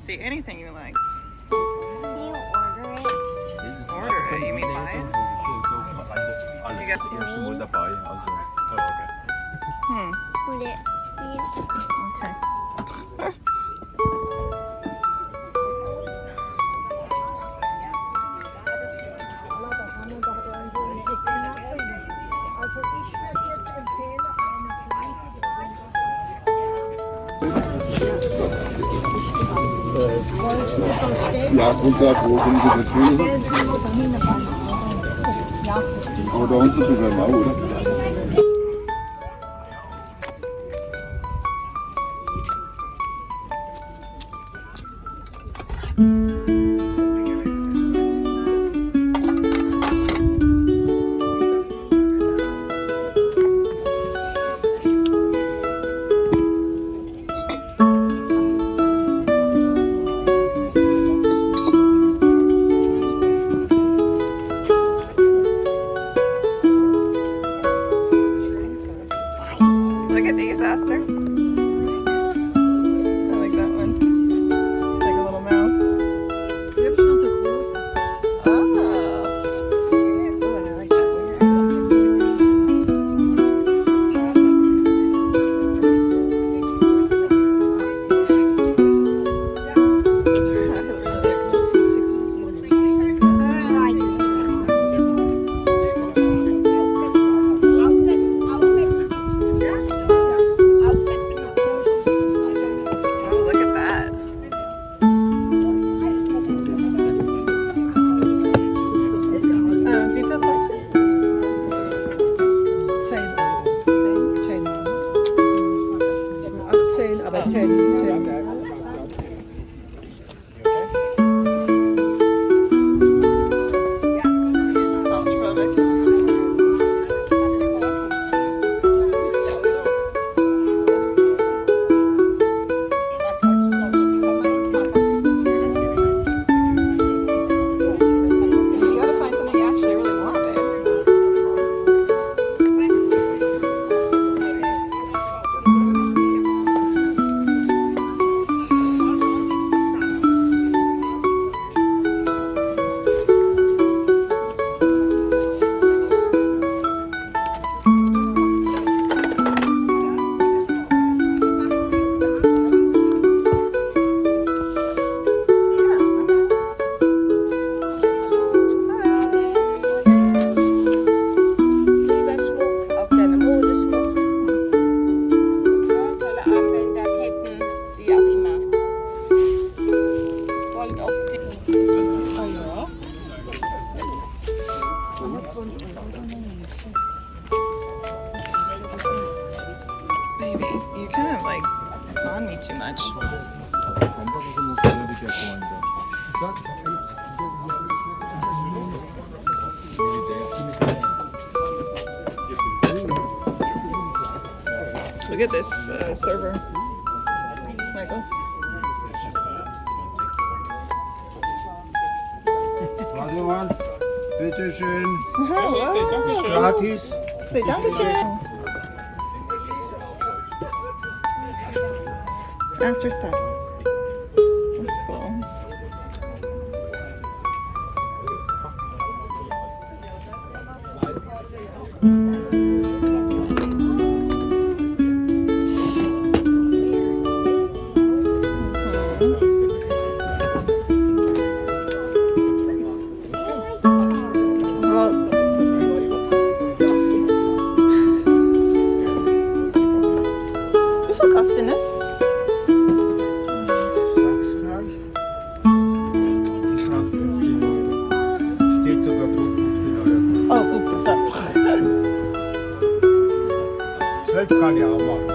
see anything you liked. Can you order it? Order it? You mean buy it? You guys Erst mal dabei, also okay. Put it, please. Okay. Ja, Grundlage, wo sind Sie natürlich? Aber da unten sogar mal, oder? Look at these, Aster. I like that one. It's like a little mouse. Oh. Oh, I like that one. Those are really Oh, look at that. Wie viel kostet? 18, aber 10. Claustrophobic. You gotta find something you actually really want, babe. Auch gerne Modeschmuck. Tolle Armbänderketten, wie auch immer. Goldoptik. Baby, you're kind of like on me too much. Look at this server, Michael. Warte mal. Bitteschön. Oh, Gratis. say Dankeschön. Aster stuff. That's cool. Well, wie viel kostet denn das? Ich habe 15 Euro. Steht sogar drauf 15 Euro. Oh, guck das ab. 12 kann ich auch machen.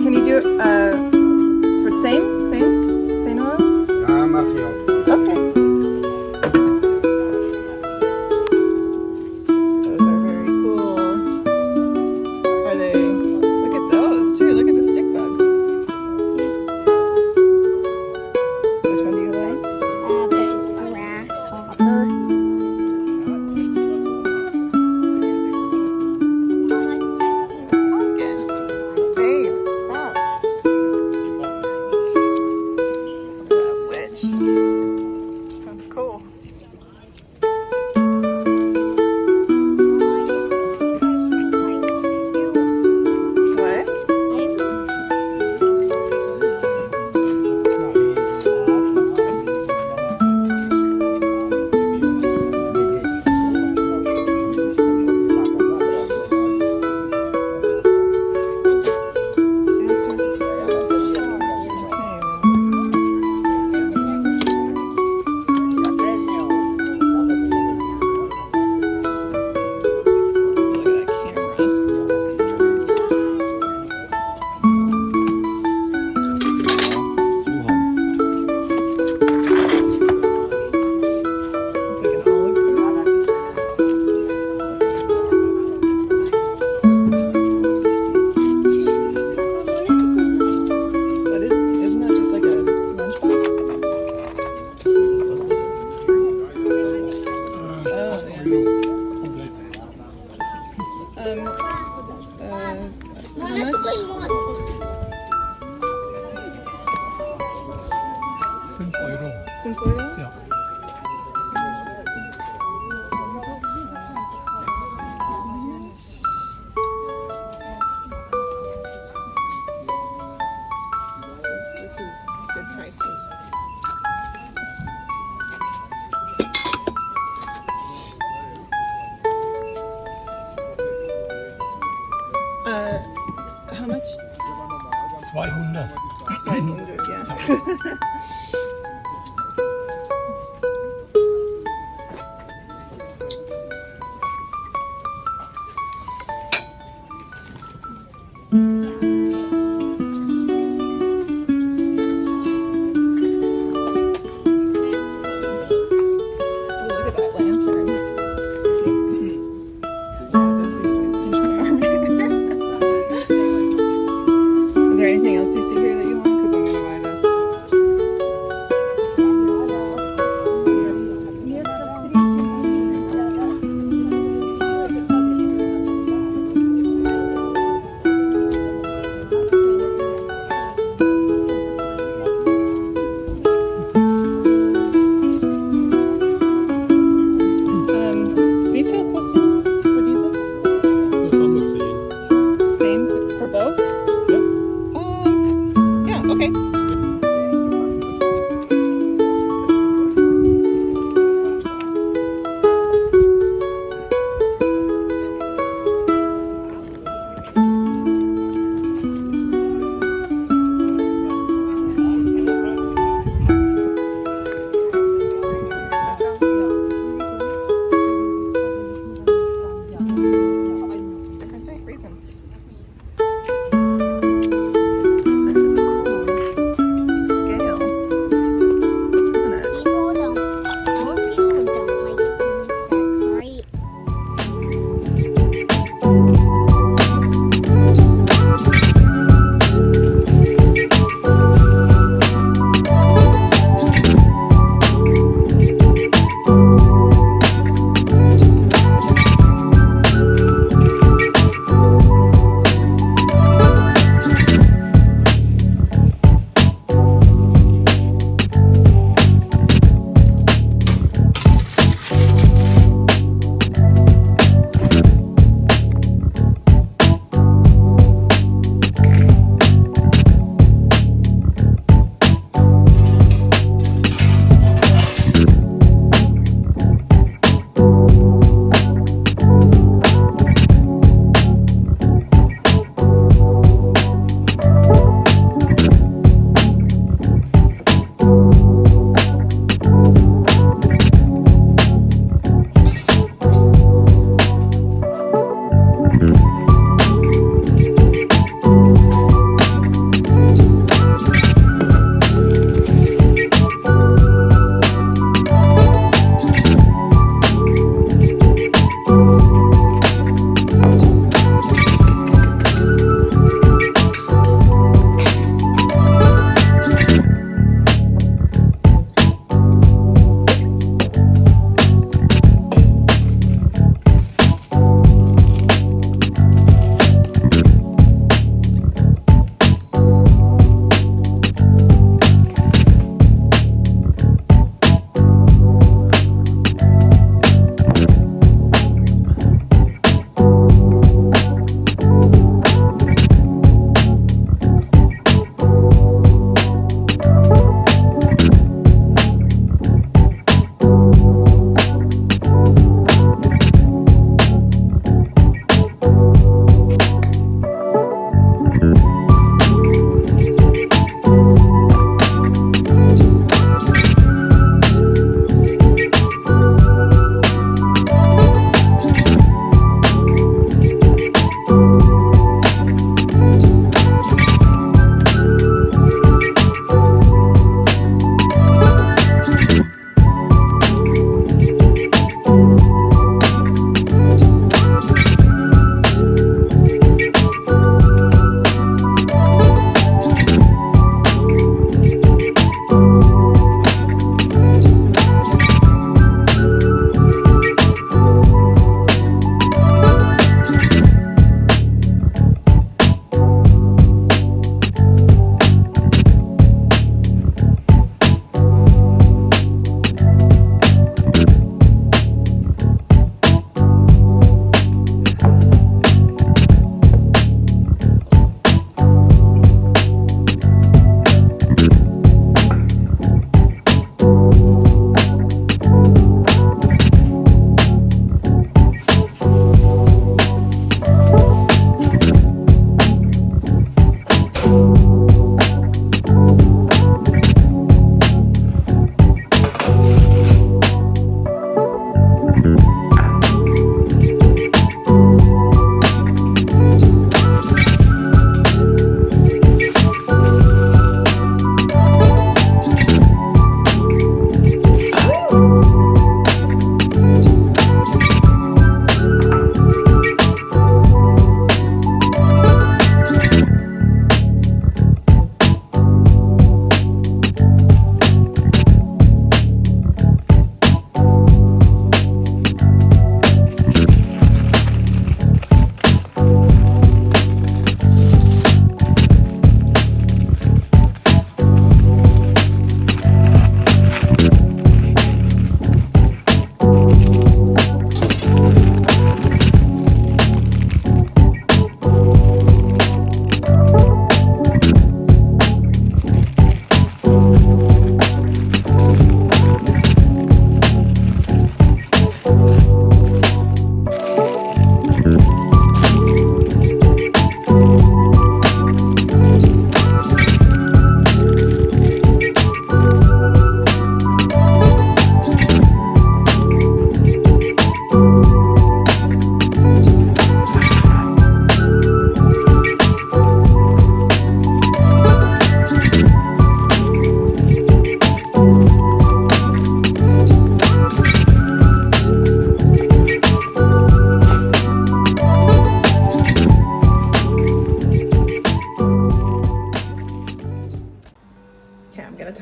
Can you do it for same Euro? Ja, mach ich auch. Okay. Those are very cool. Are they? Look at those too. Look at the stick bug. Which one do you like? The grasshopper. Pumpkin. Babe, stop. How much? €5. 5 euro? Ja. This is good prices. How much? 200. 500, yeah. Oh, look at that lantern. Yeah, those things always pinch my arm. Is there anything else you see here that you want? Because I'm gonna buy this.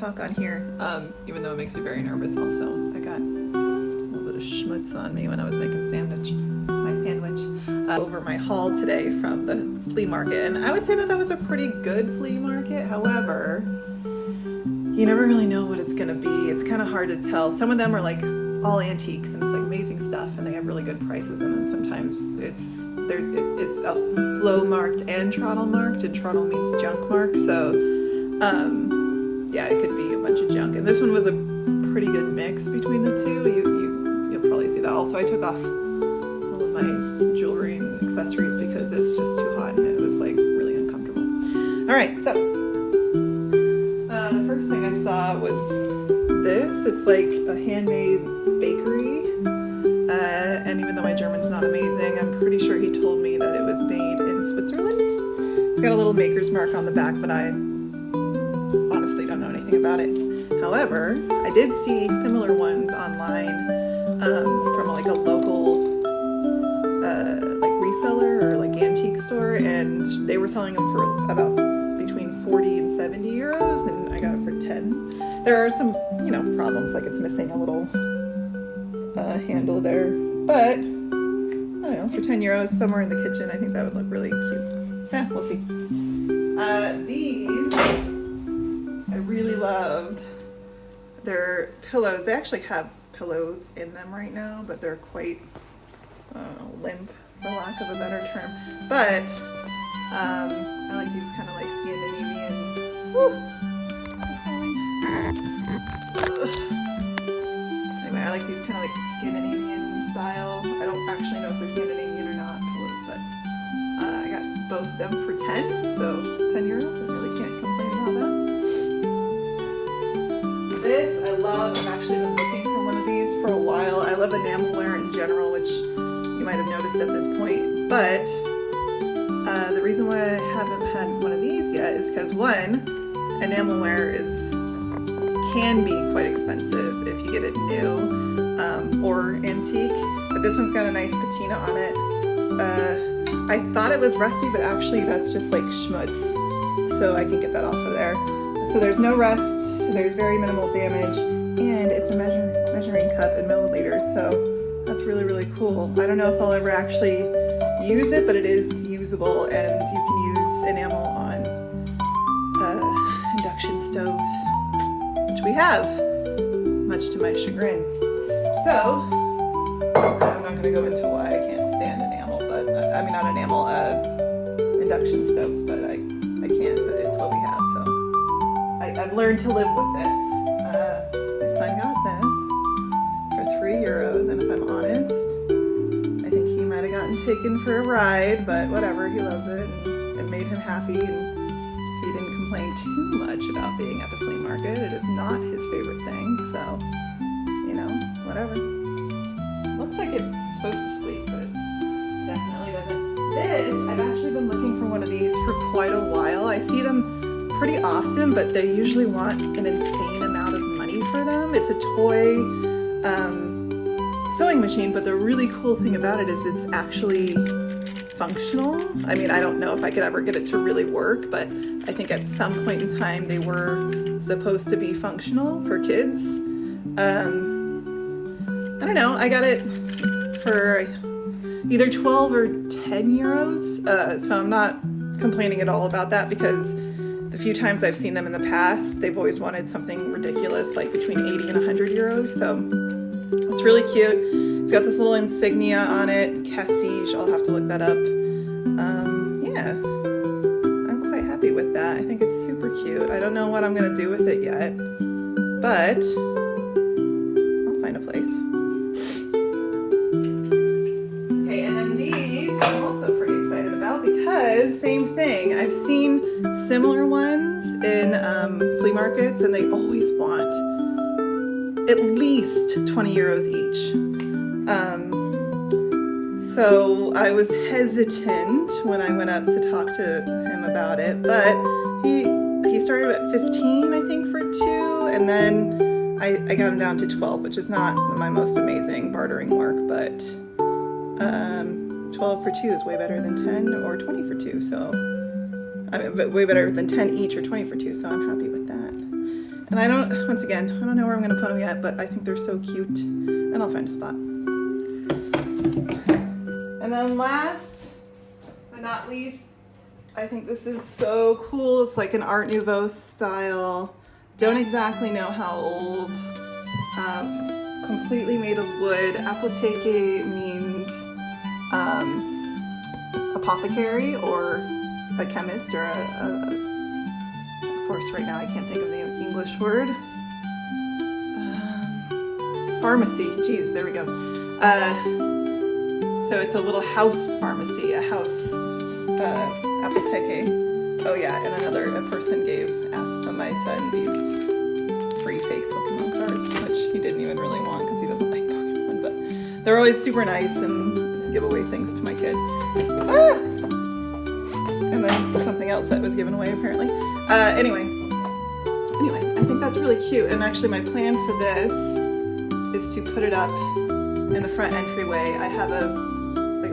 talk on here, even though it makes me very nervous also. I got a little bit of schmutz on me when I was making my sandwich over my haul today from the flea market. And I would say that was a pretty good flea market. However, you never really know what it's gonna be. It's kind of hard to tell. Some of them are like all antiques and it's like amazing stuff and they have really good prices, and then sometimes it's a flow marked and trottle marked, and trottle means junk marked, so yeah, it could be a bunch of junk. And this one was a pretty good mix between the two. You'll probably see that. Also, I took off all of my jewelry and accessories because it's just too hot and it was like really uncomfortable. All right, so the first thing I saw was this. It's like a handmade bakery, and even though my German's not amazing, I'm pretty sure he told me that it was made in Switzerland. It's got a little maker's mark on the back, but I honestly don't know anything about it. However, I did see similar ones online from like a local like reseller or like antique store, and they were selling them for about between 40 and 70 euros, and I got it for 10. There are some, problems, like it's missing a little handle there, but I don't know, for 10 euros somewhere in the kitchen, I think that would look really cute. Yeah, we'll see. These I really loved. They're pillows. They actually have pillows in them right now, but they're quite limp, for lack of a better term. But I like these kind of like Scandinavian. Anyway, I like these kind of like Scandinavian style. I don't actually know if they're Scandinavian or not pillows, but I got both of them for 10, so 10 euros. I really can't complain about that. This I love. I've actually been looking for one of these for a while. I love enamelware in general, which you might have noticed at this point, but the reason why I haven't had one of these yet is because one, enamelware can be quite expensive if you get it new or antique, but this one's got a nice patina on it. I thought it was rusty, but actually that's just like schmutz, so I can get that off of there. So there's no rust, there's very minimal damage, and it's a measuring cup in milliliters, so that's really, really cool. I don't know if I'll ever actually use it, but it is usable, and you can use enamel on induction stoves, which we have, much to my chagrin. So, I'm not going to go into why I can't stand enamel, but I mean not enamel, induction stoves, but I can't, but it's what we have, so I've learned to live with it. My son got this for 3 euros, and if I'm honest, I think he might have gotten taken for a ride, but whatever, he loves it, and it made him happy, and he didn't complain too much about being at the flea market. It is not his favorite thing, so, whatever. Looks like it's supposed to squeak, but it definitely doesn't. This, I've actually been looking for one of these for quite a while. I see them pretty often, but they usually want an insane amount of money for them. It's a toy sewing machine, but the really cool thing about it is it's actually functional. I mean, I don't know if I could ever get it to really work, but I think at some point in time they were supposed to be functional for kids. I don't know, I got it for either 12 or 10 euros, so I'm not complaining at all about that, because the few times I've seen them in the past, they've always wanted something ridiculous, like between 80 and 100 euros, so it's really cute. It's got this little insignia on it, Cassige, I'll have to look that up. Yeah, I'm quite happy with that. I think it's super cute. I don't know what I'm gonna do with it yet, but I'll find a place. Okay, and then these I'm also pretty excited about, because same thing. I've seen similar ones in flea markets, and they always want at least 20 euros each. So I was hesitant when I went up to talk to him about it, but he started at 15, I think, for 2, and then I got him down to 12, which is not my most amazing bartering work, but 12 for 2 is way better than 10 or 20 for 2, so I mean, but way better than 10 each or 20 for 2, so I'm happy with that. And I don't, once again, I don't know where I'm gonna put them yet, but I think they're so cute, and I'll find a spot. And then last but not least, I think this is so cool. It's like an Art Nouveau style. Don't exactly know how old. Completely made of wood. Apotheke means apothecary or a chemist or of course right now I can't think of the English word. Pharmacy, geez, there we go. So it's a little house pharmacy, a house apotheke. Oh yeah, and a person gave my son these free fake Pokemon cards, which he didn't even really want because he doesn't like Pokemon, but they're always super nice and give away things to my kid. Ah! And then something else that was given away apparently. Anyway, I think that's really cute, and actually my plan for this is to put it up in the front entryway. I have a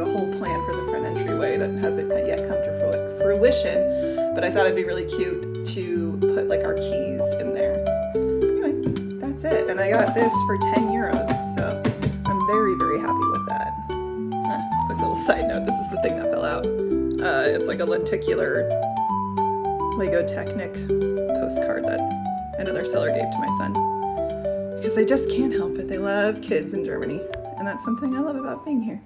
whole plan for the front entryway that hasn't yet come to fruition, but I thought it'd be really cute to put like our keys in there. Anyway, that's it, and I got this for 10 euros, so I'm very, very happy with that. Quick little side note, this is the thing that fell out. It's like a lenticular Lego Technic postcard that another seller gave to my son, because they just can't help it. They love kids in Germany, and that's something I love about being here.